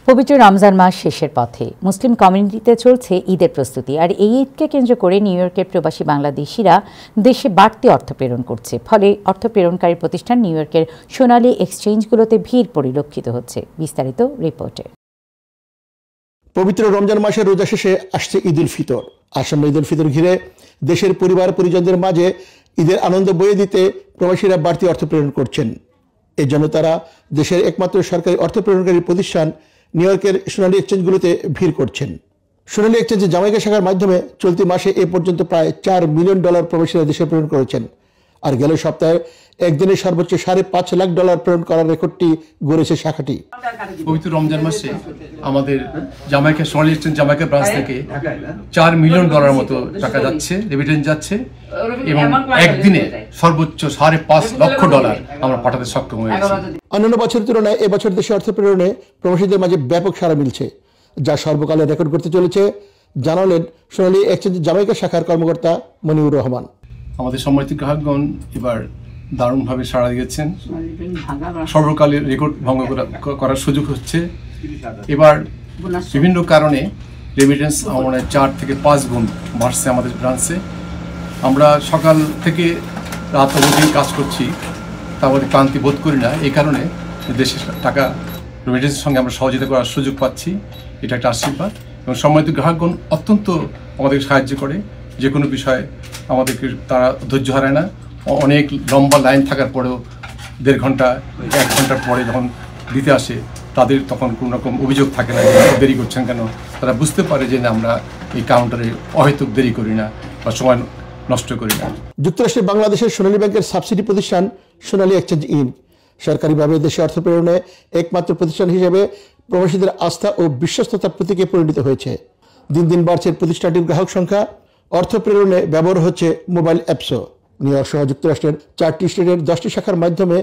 পবিত্র রমজান মাস শেষের পথে মুসলিম কমিউনিটিতে চলছে ঈদের প্রস্তুতি। আর এই ঈদকে কেন্দ্র করে নিউ ইয়র্কের প্রবাসী বাংলাদেশিরা দেশে বাড়তি অর্থ প্রেরণ করছে। ফলে অর্থ প্রেরণকারী প্রতিষ্ঠান নিউ ইয়র্কের সোনালী এক্সচেঞ্জগুলোতে ভিড় পরিলক্ষিত হচ্ছে। বিস্তারিত রিপোর্টে। পবিত্র রমজান মাসের রোজা শেষে আসছে ঈদ উল ফিতর। আসন্ন ঈদ উল ফিতর ঘিরে দেশের পরিবার পরিজনদের মাঝে ঈদের আনন্দ বয়ে দিতে প্রবাসীরা বাড়তি অর্থ প্রেরণ করছেন। এর জন্য তারা দেশের একমাত্র সরকারি অর্থ প্রেরণকারী প্রতিষ্ঠান নিউ ইয়র্কের সোনালী এক্সচেঞ্জগুলোতে ভিড় করছেন। সোনালী এক্সচেঞ্জের জামাইকা শাখার মাধ্যমে চলতি মাসে এ পর্যন্ত প্রায় $4 মিলিয়ন প্রবাসীরা দেশে প্রেরণ করেছেন। আর গেল সপ্তাহে একদিনে সর্বোচ্চ $5.5 লাখ প্রেরণ করার রেকর্ডটি গড়েছে শাখাটি। পবিত্র রমজান মাসে আমাদের জামাইকা সোনালী এক্সচেঞ্জ জামাইকা ব্রাঞ্চ থেকে $4 মিলিয়ন মতো টাকা যাচ্ছে, রেমিটেন্স যাচ্ছে, এবং একদিনে সর্বোচ্চ $5.5 লক্ষ আমরা পাঠাতে সক্ষম হয়েছি। অন্যান্য বছরের তুলনায় এবছর দেশে অর্থ প্রেরণে প্রবাসীদের মাঝে ব্যাপক সাড়া মিলছে, যা সর্বকালে রেকর্ড করতে চলেছে, জানালেন সোনালী এক্সচেঞ্জ জামাইকা শাখার কর্মকর্তা মনিউর রহমান। আমাদের সম্মানিত গ্রাহকগণ এবার দারুণভাবে সাড়া দিয়েছেন। সর্বকালের রেকর্ড ভঙ্গ করার সুযোগ হচ্ছে। এবার বিভিন্ন কারণে রেমিটেন্স আমরা 4 থেকে 5 গুণ বাড়ছে আমাদের ব্রাঞ্চে। আমরা সকাল থেকে রাত অবধি কাজ করছি, তারপরে ক্লান্তি বোধ করি না। এই কারণে দেশের টাকা রেমিটেন্সের সঙ্গে আমরা সহযোগিতা করার সুযোগ পাচ্ছি। এটা একটা আশীর্বাদ। এবং সম্মানিত গ্রাহকগণ অত্যন্ত আমাদেরকে সাহায্য করে। যে কোনো বিষয়ে আমাদেরকে তারা ধৈর্য হারায় না। অনেক লম্বা লাইন থাকার পরেও 1.5 ঘন্টা 1 ঘন্টার পরে যখন দিতে আসে, তাদের তখন কোনো রকম অভিযোগ থাকে না যে দেরি করছেন কেন। তারা বুঝতে পারে যে আমরা এই কাউন্টারে অহেতুক দেরি করি না বা সময় নষ্ট করি না। যুক্তরাষ্ট্রের বাংলাদেশের সোনালী ব্যাংকের সাবসিডি প্রতিষ্ঠান সোনালী এক্সচেঞ্জ ইনক সরকারিভাবে দেশে অর্থ প্রেরণে একমাত্র প্রতিষ্ঠান হিসেবে প্রবাসীদের আস্থা ও বিশ্বস্ততার প্রতীকে পরিণত হয়েছে। দিন দিন বাড়ছে প্রতিষ্ঠানটির গ্রাহক সংখ্যা। অর্থ প্রেরণে ব্যবহার হচ্ছে মোবাইল অ্যাপসও। নিউ ইয়র্ক সহ যুক্তরাষ্ট্রের 4টি স্টেটের 10টি শাখার মাধ্যমে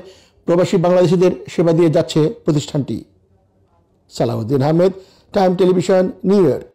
প্রবাসী বাংলাদেশিদের সেবা দিয়ে যাচ্ছে প্রতিষ্ঠানটি। Salahuddin Ahmed, Time Television, New York.